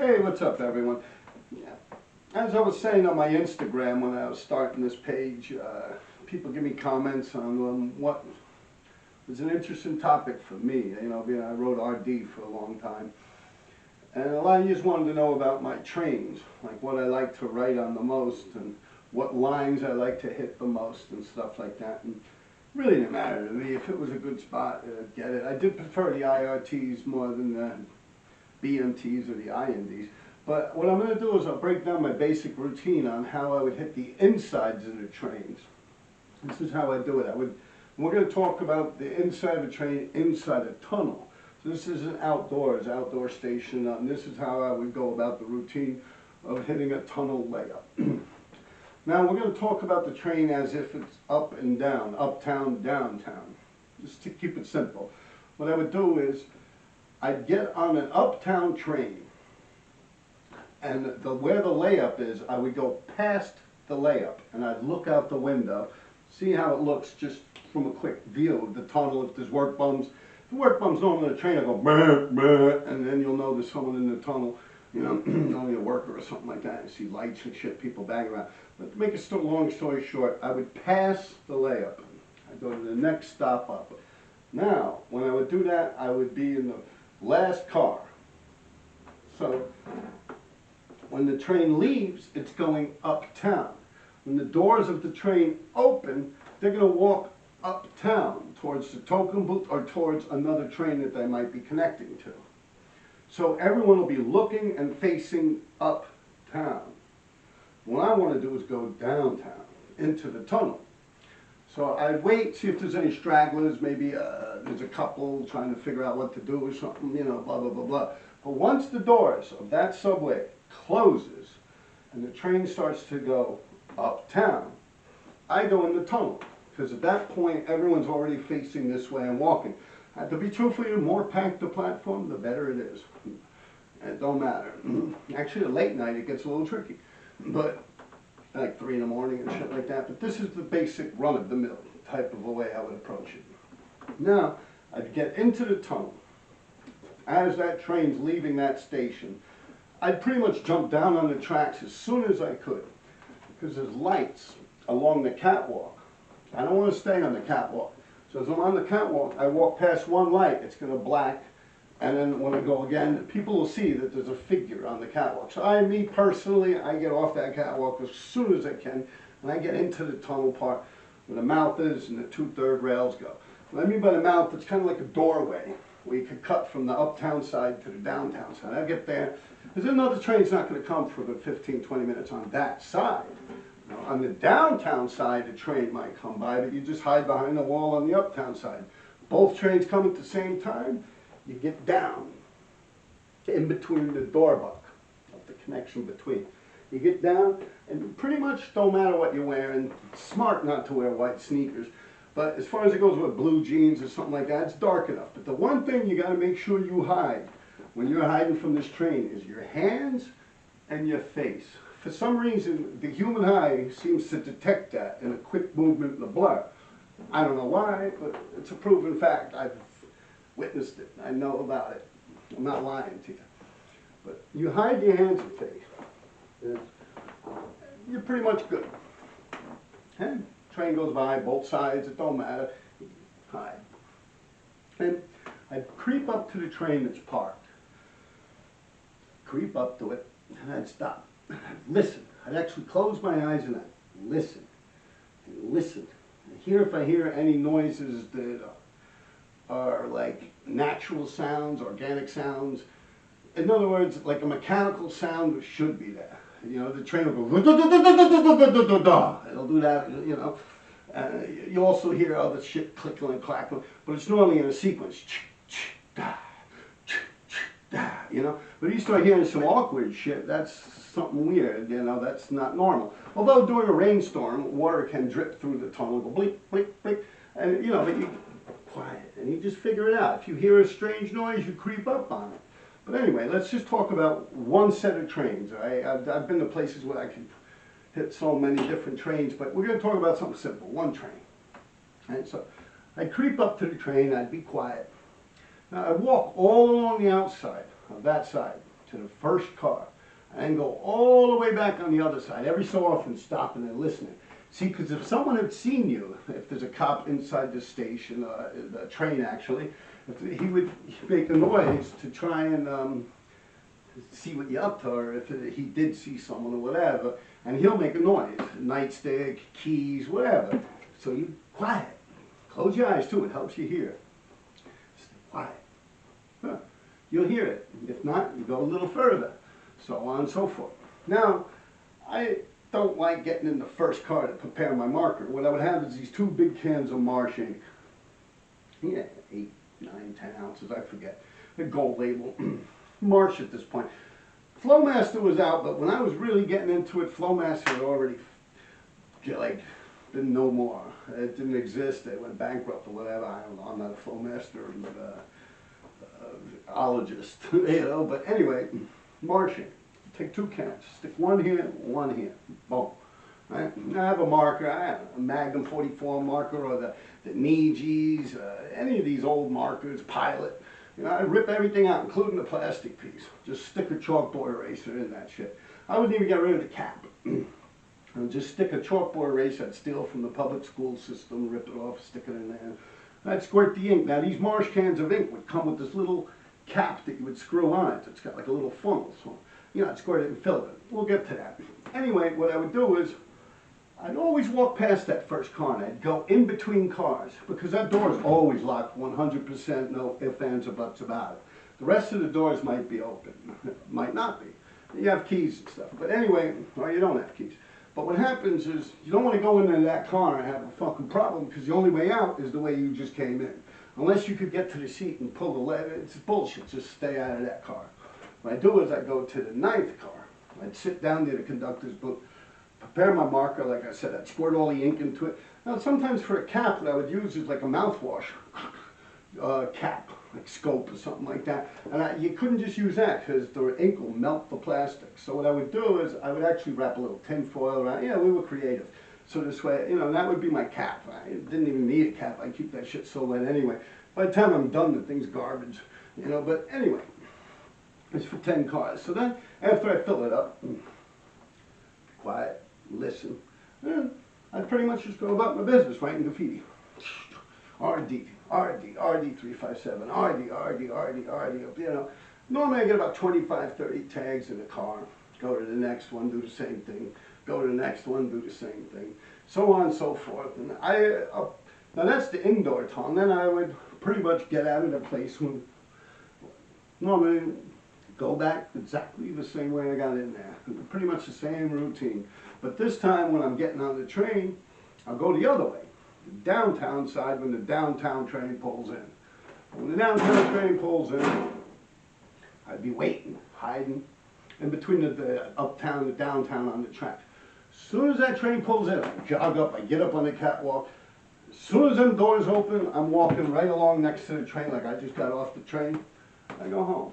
Hey, what's up, everyone? Yeah. As I was saying on my Instagram when I was starting this page, people give me comments on what was an interesting topic for me. You know, I wrote RD for a long time. And a lot of you just wanted to know about my trains, like what I like to write on the most and what lines I like to hit the most and stuff like that. And it really didn't matter to me. If it was a good spot, I'd get it. I did prefer the IRTs more than the BMTs or the INDs. But what I'm going to do is I'll break down my basic routine on how I would hit the insides of the trains. This is how I do it. We're going to talk about the inside of a train, inside a tunnel. So this is an outdoor station, and this is how I would go about the routine of hitting a tunnel layup. Now we're going to talk about the train as if it's up and down, uptown, downtown, just to keep it simple. What I would do is I'd get on an uptown train, and where the layup is, I would go past the layup, and I'd look out the window, see how it looks just from a quick view of the tunnel. If there's work bums, if the work bums don't on the train, I go brr, brr, and then you'll know there's someone in the tunnel, you know, only a worker or something like that. You see lights and shit, people banging around. But to make a long story short, I would pass the layup. I'd go to the next stop up. Now, when I would do that, I would be in the last car. So when the train leaves, it's going uptown. When the doors of the train open, they're going to walk uptown towards the token booth or towards another train that they might be connecting to. So everyone will be looking and facing uptown. What I want to do is go downtown into the tunnel. So I'd wait, see if there's any stragglers, maybe there's a couple trying to figure out what to do or something, you know, blah, blah, blah, blah. But once the doors of that subway closes and the train starts to go uptown, I go in the tunnel, because at that point everyone's already facing this way and walking. To be truthful, the more packed the platform, the better it is. It don't matter. Actually, at late night it gets a little tricky, but like 3 in the morning and shit like that. But this is the basic run-of-the-mill type of a way I would approach it. Now, I'd get into the tunnel. As that train's leaving that station, I'd pretty much jump down on the tracks as soon as I could, because there's lights along the catwalk. I don't want to stay on the catwalk. So as I'm on the catwalk, I walk past one light, it's going to black, and then when I go again, people will see that there's a figure on the catwalk. So me personally, I get off that catwalk as soon as I can, and I get into the tunnel part where the mouth is and the 2/3 rails go. What I mean by the mouth, it's kind of like a doorway where you could cut from the uptown side to the downtown side. I get there, because another train's not going to come for about 15, 20 minutes on that side. Now, on the downtown side, a train might come by, but you just hide behind the wall on the uptown side. Both trains come at the same time, you get down in between the door buck of the connection between. You get down, and pretty much don't matter what you're wearing. It's smart not to wear white sneakers, but as far as it goes with blue jeans or something like that, it's dark enough. But the one thing you got to make sure you hide when you're hiding from this train is your hands and your face. For some reason, the human eye seems to detect that in a quick movement in a blur. I don't know why, but it's a proven fact. I've witnessed it. I know about it. I'm not lying to you. But you hide your hands and face, you're pretty much good. And train goes by, both sides, it don't matter. Hide. And I'd creep up to the train that's parked. Creep up to it, and I'd stop. I'd listen. I'd actually close my eyes and I'd listen. And listen. And hear if I hear any noises that are like natural sounds, organic sounds. In other words, like a mechanical sound should be there. You know, the train will go, it'll do that, you know. You also hear other shit clicking and clacking, but it's normally in a sequence. You know, but you start hearing some awkward shit, that's something weird, you know, that's not normal. Although during a rainstorm, water can drip through the tunnel, go blink, blink, blink, and you know, but you quiet, and you just figure it out. If you hear a strange noise, you creep up on it. But anyway, let's just talk about one set of trains. I've been to places where I can hit so many different trains, but we're going to talk about something simple, one train. And so I'd creep up to the train, I'd be quiet. Now I'd walk all along the outside of that side to the first car, and then go all the way back on the other side, every so often stopping and listening. See, because if someone had seen you, if there's a cop inside the station, the train actually, he would make a noise to try and see what you're up to, or if he did see someone or whatever, and he'll make a noise, nightstick, keys, whatever. So you quiet. Close your eyes too, it helps you hear. Stay quiet. Huh. You'll hear it. If not, you go a little further. So on and so forth. Now, I don't like getting in the first car to prepare my marker. What I would have is these 2 big cans of Marsh ink. Yeah, 8, 9, 10 ounces, I forget. The gold label. Marsh at this point. Flowmaster was out, but when I was really getting into it, Flowmaster had already, like, been no more. It didn't exist. They went bankrupt or whatever. I don't know. I'm not a Flowmaster ologist, you know. But anyway, Marshing. Take 2 cans. Stick one here, one here. Boom. Right? I have a marker. I have a Magnum 44 marker or the Nijis, any of these old markers, Pilot. You know, I rip everything out, including the plastic piece. Just stick a chalkboard eraser in that shit. I wouldn't even get rid of the cap. And just stick a chalkboard eraser I'd steal from the public school system, rip it off, stick it in there. I'd squirt the ink. Now these Marsh cans of ink would come with this little cap that you would screw on it. It's got like a little funnel. So, you know, I'd squirt it and fill it. We'll get to that. Anyway, what I would do is, I'd always walk past that first car and I'd go in between cars because that door is always locked 100%, no ifs, ands, or buts about it. The rest of the doors might be open, might not be. You have keys and stuff. But anyway, or you don't have keys. But what happens is you don't want to go into that car and have a fucking problem because the only way out is the way you just came in. Unless you could get to the seat and pull the lever, it's bullshit. Just stay out of that car. What I do is I go to the 9th car. I'd sit down near the conductor's booth, prepare my marker, like I said, I'd squirt all the ink into it. Now sometimes for a cap, what I would use is like a mouthwash cap, like Scope or something like that. And you couldn't just use that because the ink will melt the plastic. So what I would do is I would actually wrap a little tin foil around. Yeah, we were creative. So this way, you know, that would be my cap. I didn't even need a cap. I keep that shit so wet anyway. By the time I'm done, the thing's garbage, you know. But anyway, it's for 10 cars. So then, after I fill it up, quiet, listen, I'd pretty much just go about my business writing graffiti. RD, RD, RD357, RD, RD, RD, RD, you know. Normally I get about 25, 30 tags in a car. Go to the next one, do the same thing. Go to the next one, do the same thing. So on and so forth. And now that's the indoor time. Then I would pretty much get out of the place when normally go back exactly the same way I got in there. Pretty much the same routine. But this time when I'm getting on the train, I'll go the other way. The downtown side when the downtown train pulls in. When the downtown train pulls in, I'd be waiting, hiding, in between the uptown and the downtown on the track. As soon as that train pulls in, I jog up, I get up on the catwalk. As soon as them doors open, I'm walking right along next to the train like I just got off the train. I go home.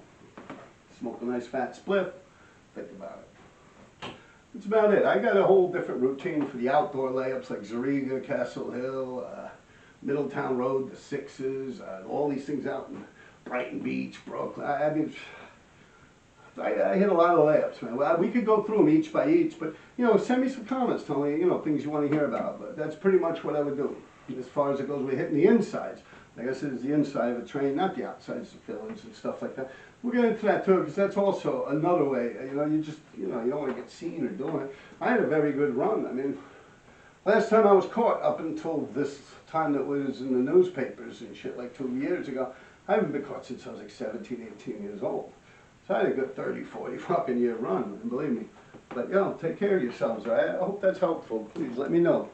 Smoke a nice fat spliff, think about it. That's about it. I got a whole different routine for the outdoor layups like Zariga, Castle Hill, Middletown Road, the Sixes, all these things out in Brighton Beach, Brooklyn. I mean, I hit a lot of layups, man. Well, we could go through them each by each, but, you know, send me some comments, tell me, you know, things you want to hear about. But that's pretty much what I would do. As far as it goes, we're hitting the insides. Like I said, it's the inside of a train, not the outsides, the fill-ins and stuff like that. We'll get into that too, because that's also another way, you know, you just, you know, you don't want to get seen or doing it. I had a very good run. I mean, last time I was caught, up until this time that was in the newspapers and shit, like 2 years ago, I haven't been caught since I was like 17, 18 years old. So I had a good 30, 40 fucking year run, and believe me. But, you know, take care of yourselves, all right? I hope that's helpful. Please let me know.